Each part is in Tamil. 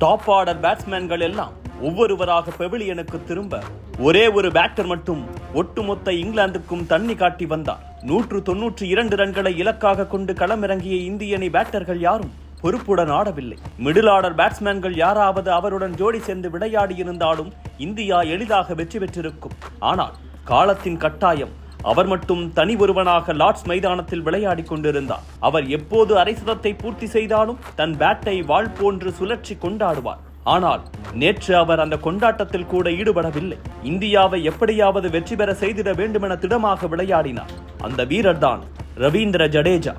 டாப் ஆர்டர் பேட்ஸ்மேன்கள் எல்லாம் ஒவ்வொருவராக பெவிலியனுக்கு திரும்ப ஒரே ஒரு பேட்டர் மட்டும் ஒட்டுமொத்த இங்கிலாந்துக்கும் தண்ணி காட்டி வந்தார். 192 ரன்களை இலக்காக கொண்டு களமிறங்கிய இந்திய அணி பேட்டர்கள் யாரும் பொறுப்புடன் ஆடவில்லை. மிடில் ஆர்டர் பேட்ஸ்மேன்கள் யாராவது அவருடன் ஜோடி சேர்ந்து விளையாடி இருந்தாலும் இந்தியா எளிதாக வெற்றி பெற்றிருக்கும். ஆனால் காலத்தின் கட்டாயம் அவர் மட்டும் தனி ஒருவனாக லார்ட்ஸ் மைதானத்தில் விளையாடி கொண்டிருந்தார். அவர் எப்போது அரைசதத்தை பூர்த்தி செய்தாலும் தன் பேட்டை வாள் போன்று சுழற்சி கொண்டாடுவார். ஆனால் நேற்று அவர் அந்த கொண்டாட்டத்தில் கூட ஈடுபடவில்லை. இந்தியாவை எப்படியாவது வெற்றி பெற செய்திட வேண்டுமென திடமாக விளையாடினார். அந்த வீரர் தான் ரவீந்திர ஜடேஜா.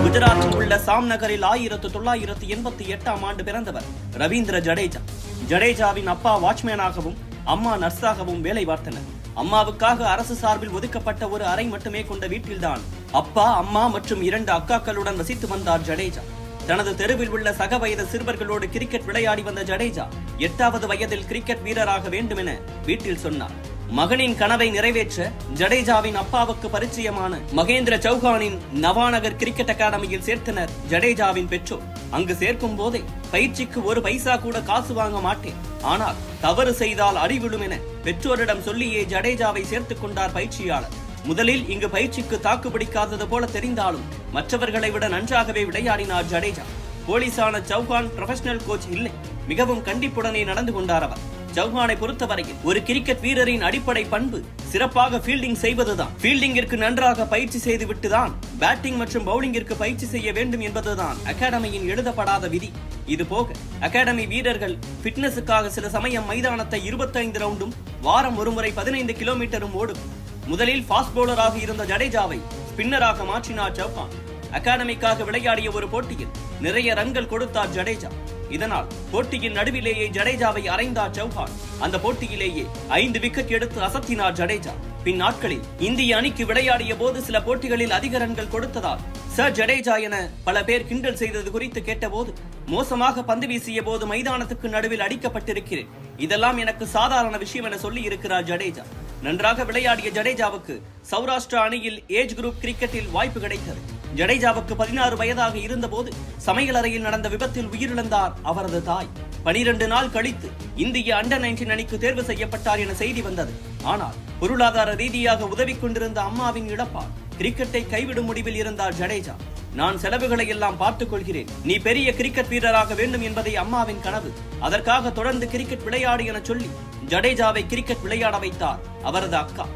குஜராத்தில் உள்ள சாம்நகரில் 1988ஆம் ஆண்டு பிறந்தவர் ரவீந்திர ஜடேஜா. ஜடேஜாவின் அப்பா வாட்ச்மேனாகவும் அம்மா நர்ஸாகவும் வேலை பார்த்தனர். அம்மாவுக்காக அரசு சார்பில் ஒதுக்கப்பட்ட ஒரு அறை மட்டுமே கொண்ட வீட்டில்தான் அப்பா, அம்மா மற்றும் 2 அக்காக்களுடன் வசித்து வந்தார் ஜடேஜா. தனது தெருவில் உள்ள சக வயது சிறுவர்களோடு கிரிக்கெட் விளையாடி வந்த ஜடேஜா 8வது வயதில் கிரிக்கெட் வீரராக வேண்டும் என வீட்டில் சொன்னார். மகனின் கனவை நிறைவேற்ற ஜடேஜாவின் அப்பாவுக்கு பரிச்சயமான மகேந்திர சௌஹானின் நவாநகர் கிரிக்கெட் அகாடமியில் சேர்த்தனர் ஜடேஜாவின் பெற்றோர். அங்கு சேர்க்கும் போதே பயிற்சிக்கு ஒரு பைசா கூட காசு வாங்க மாட்டேன், ஆனால் தவறு செய்தால் அடிவிடும் என பெற்றோரிடம் சொல்லியே ஜடேஜாவை சேர்த்துக் கொண்டார் பயிற்சியாளர். முதலில் இங்கு பயிற்சிக்கு தாக்கு பிடிக்காதது போல தெரிந்தாலும் மற்றவர்களை விட நன்றாகவே விளையாடினார் ஜடேஜா. போலீசான சௌஹான் ப்ரொஃபஷனல் கோச் இல்லை, மிகவும் கண்டிப்புடனே நடந்து கொண்டார் அவர். சௌஹானை பொறுத்தவரையில் ஒரு கிரிக்கெட் வீரரின் அடிப்படை பண்பு சிறப்பாக ஃபீல்டிங் செய்வதுதான். ஃபீல்டிங்கிற்கு நன்றாக பயிற்சி செய்து விட்டுதான் பேட்டிங் மற்றும் பவுலிங்கிற்கு பயிற்சி செய்ய வேண்டும் என்பதுதான் அகாடமியின் எழுதப்படாத விதி. இது போக அகாடமி வீரர்கள் பிட்னஸுக்காக சில சமயம் மைதானத்தை 25 ரவுண்டும் வாரம் ஒருமுறை 15 கிலோமீட்டரும் ஓடும். முதலில் ஃபாஸ்ட் பவுலராக இருந்த ஜடேஜாவை ஸ்பின்னராக மாற்றினார் சௌஹான். அகாடமிக்காக விளையாடிய ஒரு போட்டியில் நிறைய ரன்கள் கொடுத்தார் ஜடேஜா. இதனால் போட்டியின் நடுவிலேயே ஜடேஜாவை அறைந்தார் சௌஹான். அந்த போட்டியிலேயே 5 விக்கெட் எடுத்து அசத்தினார் ஜடேஜா. பின் நாட்களில் இந்திய அணிக்கு விளையாடிய போது சில போட்டிகளில் அதிக ரன்கள் கொடுத்ததால் சர் ஜடேஜா என பல பேர் கிண்டல் செய்தது குறித்து கேட்டபோது, மோசமாக பந்து வீசிய போது மைதானத்துக்கு நடுவில் அடிக்கப்பட்டிருக்கிறேன், இதெல்லாம் எனக்கு சாதாரண விஷயம் என சொல்லி இருக்கிறார் ஜடேஜா. நன்றாக விளையாடிய ஜடேஜாவுக்கு சௌராஷ்டிரா அணியில் ஏஜ் குரூப் கிரிக்கெட்டில் வாய்ப்பு கிடைத்தது. ஜடேஜாவுக்கு 16 வயதாக இருந்தபோது சமையலறையில் நடந்த விபத்தில் உயிரிழந்தார் அவரது தாய். 12 நாள் கழித்து இந்திய அண்டர் 19 அணிக்கு தேர்வு செய்யப்பட்டார் என செய்தி வந்தது. ஆனால் பொருளாதார ரீதியாக உதவி கொண்டிருந்த அம்மாவின் இழப்பால் கிரிக்கெட்டை கைவிடும் முடிவில் இருந்தார் ஜடேஜா. நான் செலவுகளை எல்லாம் பார்த்துக் கொள்கிறேன், நீ பெரிய கிரிக்கெட் வீரராக வேண்டும் என்பதை அம்மாவின் கனவு, அதற்காக தொடர்ந்து கிரிக்கெட் விளையாடு என சொல்லி ஜடேஜாவை கிரிக்கெட் விளையாட வைத்தார் அவரது அக்கா.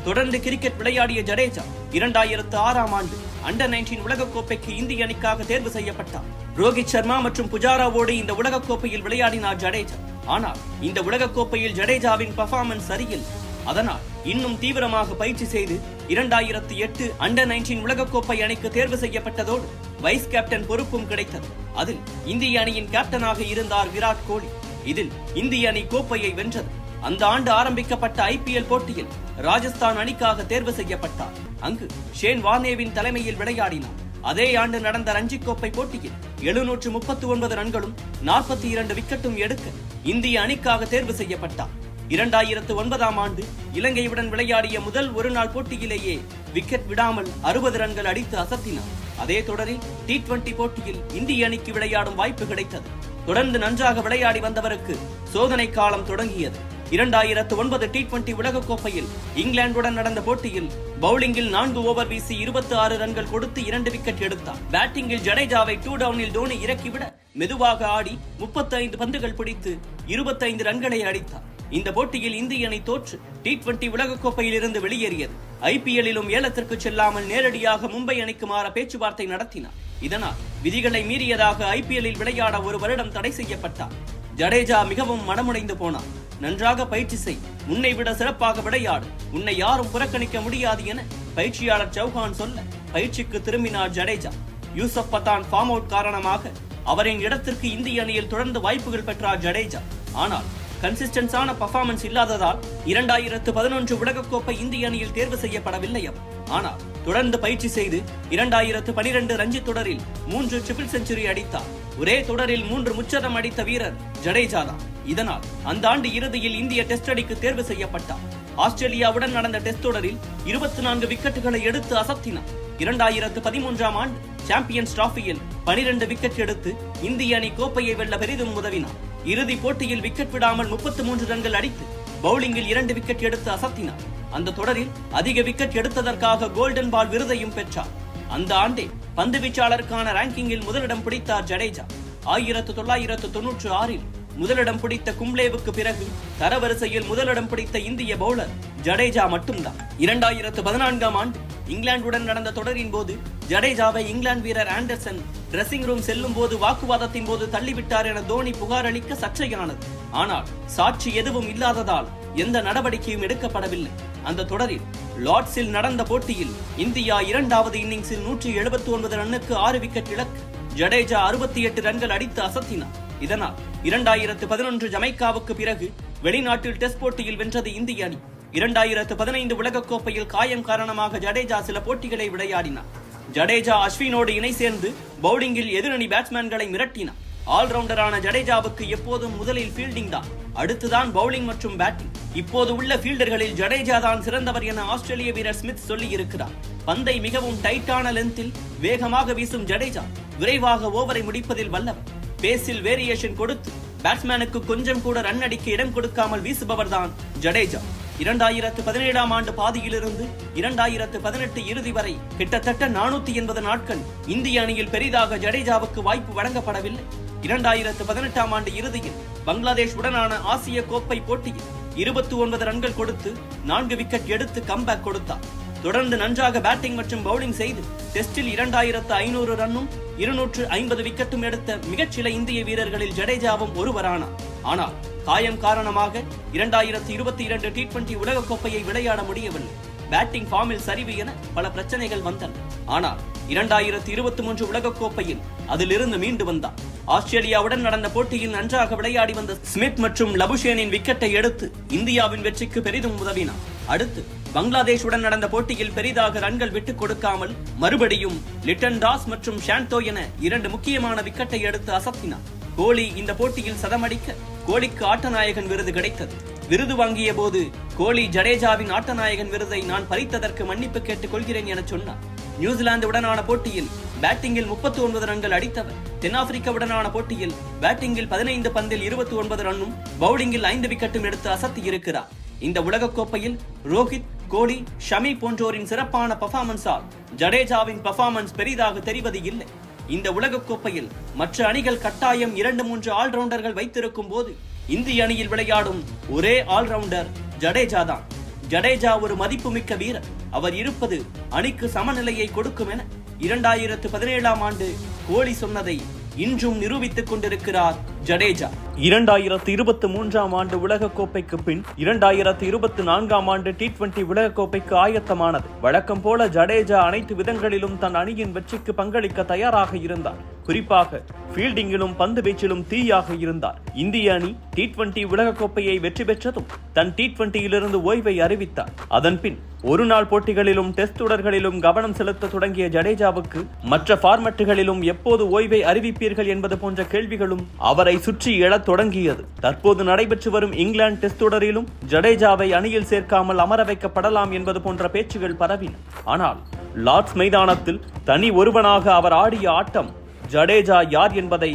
தொடர்ந்து கிரிக்கெட் விளையாடிய ஜடேஜா 2006ஆம் ஆண்டு அண்டர் 19 உலகக்கோப்பைக்கு இந்திய அணிக்காக தேர்வு செய்யப்பட்டார். ரோஹித் சர்மா மற்றும் புஜாராவோடு இந்த உலகக்கோப்பையில் விளையாடினார் ஜடேஜா. ஆனால் இந்த உலகக்கோப்பையில் ஜடேஜாவின் பெர்ஃபார்மன்ஸ் சரியில்லை. அதனால் இன்னும் தீவிரமாக பயிற்சி செய்து 2008 அண்டர் 19 உலகக்கோப்பை அணிக்கு தேர்வு செய்யப்பட்டதோடு வைஸ் கேப்டன் பொறுப்பும் கிடைத்தது. அதில் இந்திய அணியின் கேப்டனாக இருந்தார் விராட் கோலி. இதில் இந்திய அணி கோப்பையை வென்றது. அந்த ஆண்டு ஆரம்பிக்கப்பட்ட IPL போட்டியில் ராஜஸ்தான் அணிக்காக தேர்வு செய்யப்பட்டார். அங்கு ஷேன் வார்னேவின் தலைமையில் விளையாடினார். அதே ஆண்டு நடந்த ரஞ்சி கோப்பை போட்டியில் 739 ரன்களும் 42 விக்கெட்டும் எடுக்க இந்திய அணிக்காக தேர்வு செய்யப்பட்டார். 2009ஆம் ஆண்டு இலங்கையுடன் விளையாடிய முதல் ஒருநாள் போட்டியிலேயே விக்கெட் விடாமல் 60 ரன்கள் அடித்து அசத்தினார். அதே தொடரில் T20 போட்டியில் இந்திய அணிக்கு விளையாடும் வாய்ப்பு கிடைத்தது. தொடர்ந்து நன்றாக விளையாடி வந்தவருக்கு சோதனை காலம் தொடங்கியது. 2009 T20 உலகக்கோப்பையில் இங்கிலாந்துடன் நடந்த போட்டியில் பவுலிங்கில் 4 ஓவர் வீசி 26 ரன்கள் கொடுத்து 2 விக்கெட் எடுத்தார். பேட்டிங்கில் ஜடேஜாவை 2 டவுனில் தோனி இறக்கிவிட மெதுவாக ஆடி 35 பந்துகள் பிடித்து 25 ரன்களை அடித்தார். இந்த போட்டியில் இந்திய அணி தோற்று T20 உலகக்கோப்பையில் இருந்து வெளியேறியது. IPLலும் ஏலத்திற்கு செல்லாமல் நேரடியாக மும்பை அணிக்கு மாற பேச்சுவார்த்தை நடத்தினார். இதனால் விதிகளை மீறியதாக IPLல் விளையாட 1 வருடம் தடை செய்யப்பட்டார். ஜடேஜா மிகவும் மனமுடைந்து போனார். நன்றாக பயிற்சி செய், உன்னை விட சிறப்பாக விளையாடு, உன்னை யாரும் புறக்கணிக்க முடியாது என பயிற்சியாளர் சௌஹான் சொல்ல பயிற்சிக்கு திரும்பினார் ஜடேஜா. யூசப் பத்தான் ஃபார்ம் அவுட் காரணமாக அவரின் இடத்திற்கு இந்திய அணியில் தொடர்ந்து வாய்ப்புகள் பெற்றார் ஜடேஜா. ஆனால் கன்சிஸ்டன்ஸான பர்ஃபார்மன்ஸ் இல்லாததால் 2011 உலகக்கோப்பை இந்திய அணியில் தேர்வு செய்யப்படவில்லை அவர். ஆனால் தொடர்ந்து பயிற்சி செய்து 2012 ரஞ்சி தொடரில் 3 ட்ரிபிள் செஞ்சுரி அடித்தார். ஒரே தொடரில் 3 முச்சதம் அடித்த வீரர் ஜடேஜா தான். இதனால் அந்த ஆண்டு இறுதியில் இந்திய டெஸ்ட் அணிக்கு தேர்வு செய்யப்பட்டார். ஆஸ்திரேலியாவுடன் நடந்த டெஸ்ட் தொடரில் 24 விக்கெட்டுகளை எடுத்து அசத்தினார். 2013ஆம் ஆண்டு சாம்பியன்ஸ் டிராபியில் 12 விக்கெட் எடுத்து இந்திய அணி கோப்பையை வெல்ல பெரிதும் உதவினார். இறுதி போட்டியில் விக்கெட் விடாமல் 33 ரன்கள் அடித்து பவுலிங்கில் 2 விக்கெட் எடுத்து அசத்தினார். அந்த தொடரில் அதிக விக்கெட் எடுத்ததற்காக கோல்டன் பால் விருதையும் பெற்றார். அந்த ஆண்டே பந்து வீச்சாளருக்கான ரேங்கிங்கில் முதலிடம் பிடித்தார் ஜடேஜா. 1996 முதலிடம் பிடித்த கும்ப்ளேவுக்கு பிறகு தரவரிசையில் முதலிடம் பிடித்த இந்திய பவுலர் ஜடேஜா மட்டும்தான். 2014 ஆண்டு இங்கிலாந்துடன் நடந்த தொடரின் போது ஜடேஜாவை இங்கிலாந்து வீரர் ஆண்டர்சன் டிரெஸ்ஸிங் ரூம் செல்லும் போது வாக்குவாதத்தின் போது தள்ளிவிட்டார் என தோனி புகார் அளிக்க சர்ச்சையானது. ஆனால் சாட்சி எதுவும் இல்லாததால் எந்த நடவடிக்கையும் எடுக்கப்படவில்லை. அந்த தொடரில் லார்ட்ஸில் நடந்த போட்டியில் இந்தியா 2வது இன்னிங்ஸில் 179 ரன்னுக்கு 6 விக்கெட் இழக்க ஜடேஜா 68 ரன்கள் அடித்து அசத்தினார். இதனால் 2011 ஜமைக்காவுக்கு பிறகு வெளிநாட்டில் டெஸ்ட் போட்டியில் வென்றது இந்திய அணி. 2015 உலகக்கோப்பையில் காயம் காரணமாக ஜடேஜா சில போட்டிகளை விளையாடினார். ஜடேஜா அஸ்வினோடு இணை சேர்ந்து பவுலிங்கில் எதிரணி பேட்ஸ்மேன்களை மிரட்டினார். ஆல்ரவுண்டரான ஜடேஜாவுக்கு எப்போதும் முதலில் ஃபீல்டிங் தான், அடுத்துதான் பவுலிங் மற்றும் பேட்டிங். இப்போது உள்ள ஃபீல்டர்களில் ஜடேஜா தான் சிறந்தவர் என ஆஸ்திரேலிய வீரர் ஸ்மித் சொல்லி இருக்கிறார். பந்தை மிகவும் டைட்டான லென்த்தில் வேகமாக வீசும் ஜடேஜா விரைவாக ஓவரை முடிப்பதில் வல்லவர். பேஸில் வேரியேஷன் கொடுத்து பேட்ஸ்மேனுக்கு கொஞ்சம் கூட ரன் அடிக்க இடம் கொடுக்காமல் வீசுபவர் தான் ஜடேஜா. 2017 ஆண்டு பாதியிலிருந்து 2018 இறுதி வரை கிட்டத்தட்ட 480 நாட்கள் இந்திய அணியில் பெரிதாக ஜடேஜாவுக்கு வாய்ப்பு வழங்கப்படவில்லை. 2018 ஆண்டு இறுதியில் பங்களாதேஷ் உடனான ஆசிய கோப்பை போட்டியில் 29 ரன்கள் கொடுத்து 4 விக்கெட் எடுத்து கம்பேக் கொடுத்தார். தொடர்ந்து நன்றாக பேட்டிங் மற்றும் பவுலிங் செய்து டெஸ்டில் 2500 ரன்னும் 250 விக்கெட்டும் எடுத்த மிகச்சில இந்திய வீரர்களில் ஜடேஜாவும் ஒருவரானார். ஆனால் காயம் காரணமாக 2022 T20 உலகக்கோப்பையை விளையாட முடியவில்லை. பேட்டிங் ஃபார்மில் சரிவு என பல பிரச்சனைகள் வந்தன. ஆனால் 2023 உலகக்கோப்பையில் அதிலிருந்து மீண்டு வந்தார். ஆஸ்திரேலியாவுடன் நடந்த போட்டியில் நன்றாக விளையாடி வந்த ஸ்மித் மற்றும் லபுஷேனின் விக்கெட்டை எடுத்து இந்தியாவின் வெற்றிக்கு பெரிதும் உதவினார். அடுத்து பங்களாதேஷுடன் நடந்த போட்டியில் பெரிதாக ரன்கள் விட்டுக் கொடுக்காமல் மறுபடியும் லிட்டன் தாஸ் மற்றும் ஷாண்டோ என 2 முக்கியமான விக்கெட்டை எடுத்து அசத்தினார். கோலி இந்த போட்டியில் சதமடிக்க கோலிக்கு ஆட்டநாயகன் விருது கிடைத்தது. விருது வாங்கிய போது கோலி ஜடேஜாவின் ஆட்டநாயகன் விருதை நான் பறித்ததற்கு மன்னிப்பு கேட்டுக் கொள்கிறேன் என சொன்னார். நியூசிலாந்து உடனான போட்டியில் பேட்டிங்கில் 39 ரன்கள் அடித்தவர். தென்னாப்பிரிக்காவுடனான போட்டியில் பேட்டிங்கில் 15 பந்தில் 29 ரன்னும் பவுலிங்கில் 5 விக்கெட்டும் எடுத்து அசத்தி இருக்கிறார். இந்த உலகக்கோப்பையில் ரோஹித், கோலி, ஷமி போன்றோரின் சிறப்பான பெர்ஃபார்மன்ஸால் ஜடேஜாவின் பெர்ஃபார்மன்ஸ் பெரிதாக தெரிவது இல்லை. இந்த உலகக்கோப்பையில் மற்ற அணிகள் கட்டாயம் 2-3 ஆல்ரவுண்டர்கள் வைத்திருக்கும் போது இந்திய அணியில் விளையாடும் ஒரே ஆல்ரவுண்டர் ஜடேஜா தான். ஜடேஜா ஒரு மதிப்புமிக்க வீரர். அவர் இருப்பது அணிக்கு சமநிலையை கொடுக்கும் என 2017 ஆண்டு கோலி சொன்னதை இன்றும் நிரூபித்துக் கொண்டிருக்கிறார் ஜடேஜா. 2023 ஆண்டு உலகக்கோப்பைக்கு பின் 2024 ஆண்டு T20 உலகக்கோப்பைக்கு ஆயத்தமானது. வழக்கம் போல ஜடேஜா அனைத்து விதங்களிலும் தன் அணியின் வெற்றிக்கு பங்களிக்க தயாராக இருந்தார். குறிப்பாக ஃபீல்டிங்கிலும் பந்து வீச்சிலும் தீயாக இருந்தார். இந்திய அணி T20 உலகக்கோப்பையை வெற்றி பெற்றதும் தன் T20 ஓய்வை அறிவித்தார். அதன்பின் ஒரு நாள் போட்டிகளிலும் டெஸ்ட் தொடர்களிலும் கவனம் செலுத்த தொடங்கிய ஜடேஜாவுக்கு மற்ற ஃபார்மட்டுகளிலும் எப்போது ஓய்வை அறிவிப்பீர்கள் என்பது போன்ற கேள்விகளும் அவரை சுற்றி எழத் தொடங்கியது. தற்போது நடைபெற்று வரும் இங்கிலாந்து டெஸ்ட் தொடரிலும் ஜடேஜாவை அணியில் சேர்க்காமல் அமர வைக்கப்படலாம் என்பது போன்ற பேச்சுகள் பரவின. ஆனால் லார்ட்ஸ் மைதானத்தில் தனி ஒருவனாக அவர் ஆடிய ஆட்டம் ஜடேஜா யார் என்பதை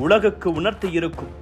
உலகுக்கு உணர்த்தியிருக்கும்.